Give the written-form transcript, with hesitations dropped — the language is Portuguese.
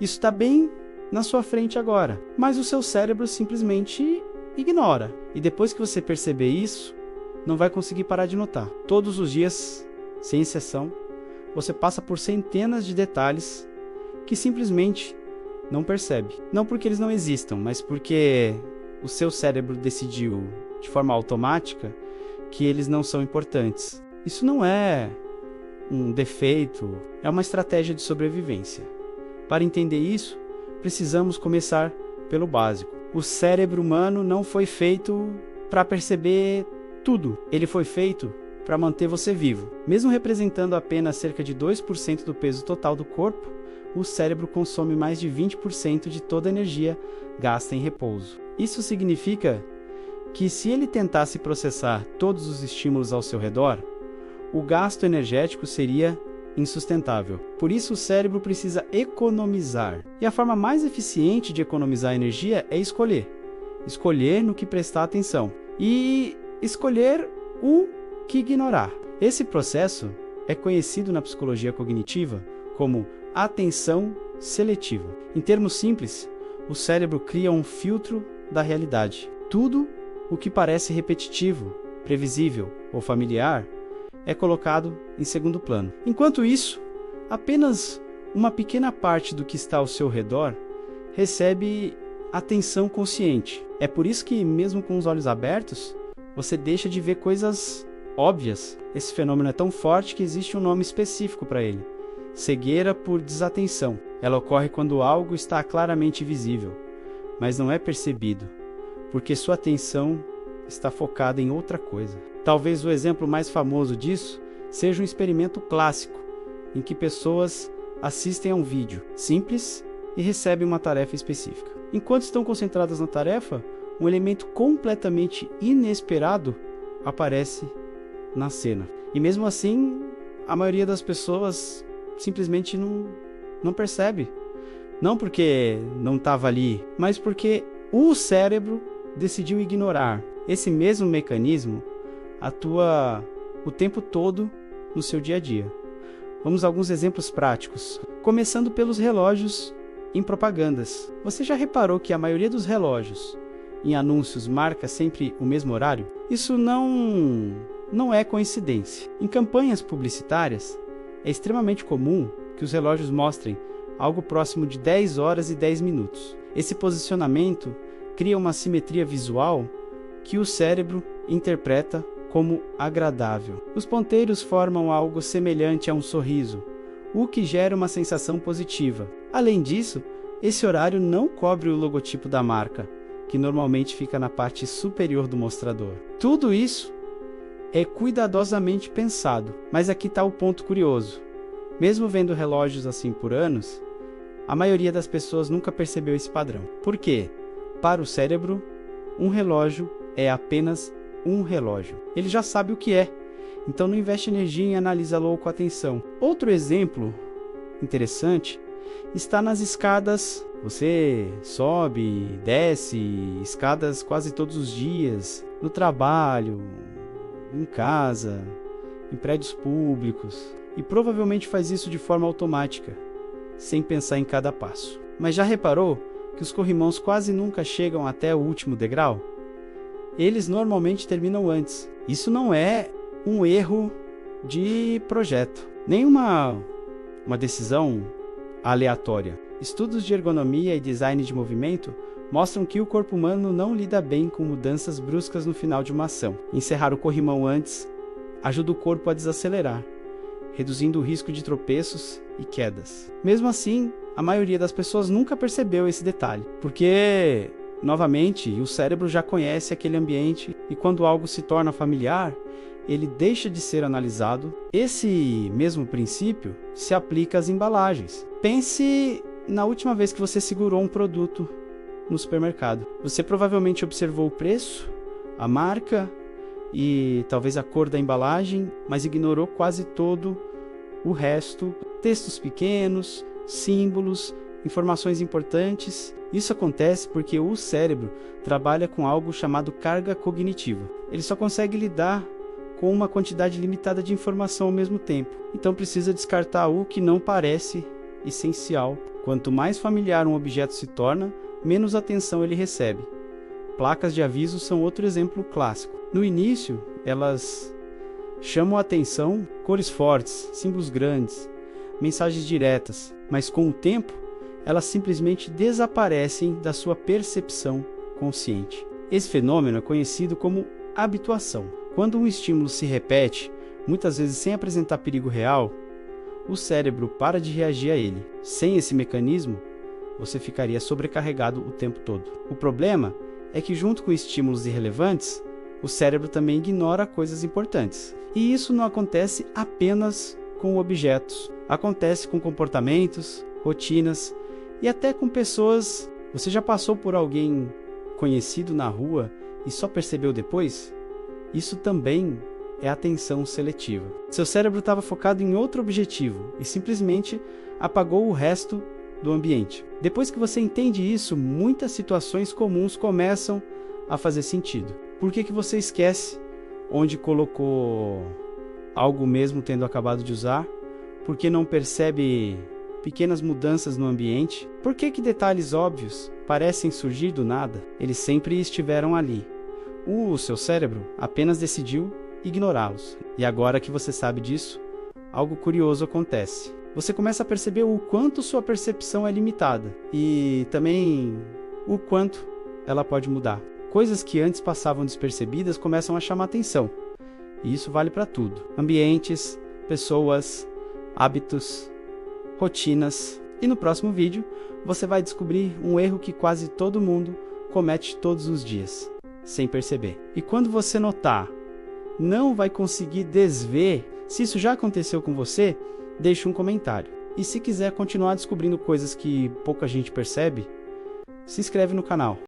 Isso está bem na sua frente agora, mas o seu cérebro simplesmente ignora. E depois que você perceber isso, não vai conseguir parar de notar. Todos os dias, sem exceção, você passa por centenas de detalhes que simplesmente não percebe. Não porque eles não existam, mas porque o seu cérebro decidiu, de forma automática, que eles não são importantes. Isso não é um defeito, é uma estratégia de sobrevivência. Para entender isso, precisamos começar pelo básico. O cérebro humano não foi feito para perceber tudo. Ele foi feito para manter você vivo. Mesmo representando apenas cerca de 2% do peso total do corpo, o cérebro consome mais de 20% de toda a energia gasta em repouso. Isso significa que se ele tentasse processar todos os estímulos ao seu redor, o gasto energético seria insustentável. Por isso, o cérebro precisa economizar. E a forma mais eficiente de economizar energia é escolher. Escolher no que prestar atenção. E escolher o que ignorar. Esse processo é conhecido na psicologia cognitiva como atenção seletiva. Em termos simples, o cérebro cria um filtro da realidade. Tudo o que parece repetitivo, previsível ou familiar é colocado em segundo plano. Enquanto isso, apenas uma pequena parte do que está ao seu redor recebe atenção consciente. É por isso que, mesmo com os olhos abertos, você deixa de ver coisas óbvias. Esse fenômeno é tão forte que existe um nome específico para ele: cegueira por desatenção. Ela ocorre quando algo está claramente visível, mas não é percebido, porque sua atenção está focada em outra coisa. Talvez o exemplo mais famoso disso seja um experimento clássico, em que pessoas assistem a um vídeo simples e recebem uma tarefa específica. Enquanto estão concentradas na tarefa, um elemento completamente inesperado aparece na cena. E mesmo assim, a maioria das pessoas simplesmente não percebe. Não porque não estava ali, mas porque o cérebro decidiu ignorar. Esse mesmo mecanismo atua o tempo todo no seu dia a dia. Vamos a alguns exemplos práticos, começando pelos relógios em propagandas. Você já reparou que a maioria dos relógios em anúncios marca sempre o mesmo horário? Isso não é coincidência. Em campanhas publicitárias, é extremamente comum que os relógios mostrem algo próximo de 10 horas e 10 minutos. Esse posicionamento cria uma simetria visual que o cérebro interpreta como agradável. Os ponteiros formam algo semelhante a um sorriso, o que gera uma sensação positiva. Além disso, esse horário não cobre o logotipo da marca, que normalmente fica na parte superior do mostrador. Tudo isso é cuidadosamente pensado, mas aqui está o ponto curioso. Mesmo vendo relógios assim por anos, a maioria das pessoas nunca percebeu esse padrão. Por quê? Para o cérebro, um relógio é apenas um relógio. Ele já sabe o que é, então não investe energia em analisá-lo com atenção. Outro exemplo interessante está nas escadas. Você sobe, desce escadas quase todos os dias, no trabalho, em casa, em prédios públicos, e provavelmente faz isso de forma automática, sem pensar em cada passo. Mas já reparou que os corrimãos quase nunca chegam até o último degrau? Eles normalmente terminam antes. Isso não é um erro de projeto, nem uma decisão aleatória. Estudos de ergonomia e design de movimento mostram que o corpo humano não lida bem com mudanças bruscas no final de uma ação. Encerrar o corrimão antes ajuda o corpo a desacelerar, reduzindo o risco de tropeços e quedas. Mesmo assim, a maioria das pessoas nunca percebeu esse detalhe, porque, novamente, o cérebro já conhece aquele ambiente e quando algo se torna familiar, ele deixa de ser analisado. Esse mesmo princípio se aplica às embalagens. Pense na última vez que você segurou um produto no supermercado. Você provavelmente observou o preço, a marca e talvez a cor da embalagem, mas ignorou quase todo o resto. Textos pequenos, símbolos, informações importantes. Isso acontece porque o cérebro trabalha com algo chamado carga cognitiva. Ele só consegue lidar com uma quantidade limitada de informação ao mesmo tempo. Então precisa descartar o que não parece essencial. Quanto mais familiar um objeto se torna, menos atenção ele recebe. Placas de aviso são outro exemplo clássico. No início, elas chamam a atenção, cores fortes, símbolos grandes, mensagens diretas, mas com o tempo, elas simplesmente desaparecem da sua percepção consciente. Esse fenômeno é conhecido como habituação. Quando um estímulo se repete, muitas vezes sem apresentar perigo real, o cérebro para de reagir a ele. Sem esse mecanismo, você ficaria sobrecarregado o tempo todo. O problema é que, junto com estímulos irrelevantes, o cérebro também ignora coisas importantes. E isso não acontece apenas com objetos. Acontece com comportamentos, rotinas e até com pessoas. Você já passou por alguém conhecido na rua e só percebeu depois? Isso também é atenção seletiva. Seu cérebro estava focado em outro objetivo e simplesmente apagou o resto do ambiente. Depois que você entende isso, muitas situações comuns começam a fazer sentido. Por que você esquece onde colocou algo mesmo tendo acabado de usar? Por que não percebe pequenas mudanças no ambiente? Por que detalhes óbvios parecem surgir do nada? Eles sempre estiveram ali. O seu cérebro apenas decidiu ignorá-los. E agora que você sabe disso, algo curioso acontece. Você começa a perceber o quanto sua percepção é limitada e também o quanto ela pode mudar. Coisas que antes passavam despercebidas começam a chamar atenção. E isso vale para tudo. Ambientes, pessoas, hábitos, rotinas. E no próximo vídeo, você vai descobrir um erro que quase todo mundo comete todos os dias, sem perceber. E quando você notar, não vai conseguir desver. Se isso já aconteceu com você, deixe um comentário. E se quiser continuar descobrindo coisas que pouca gente percebe, se inscreve no canal.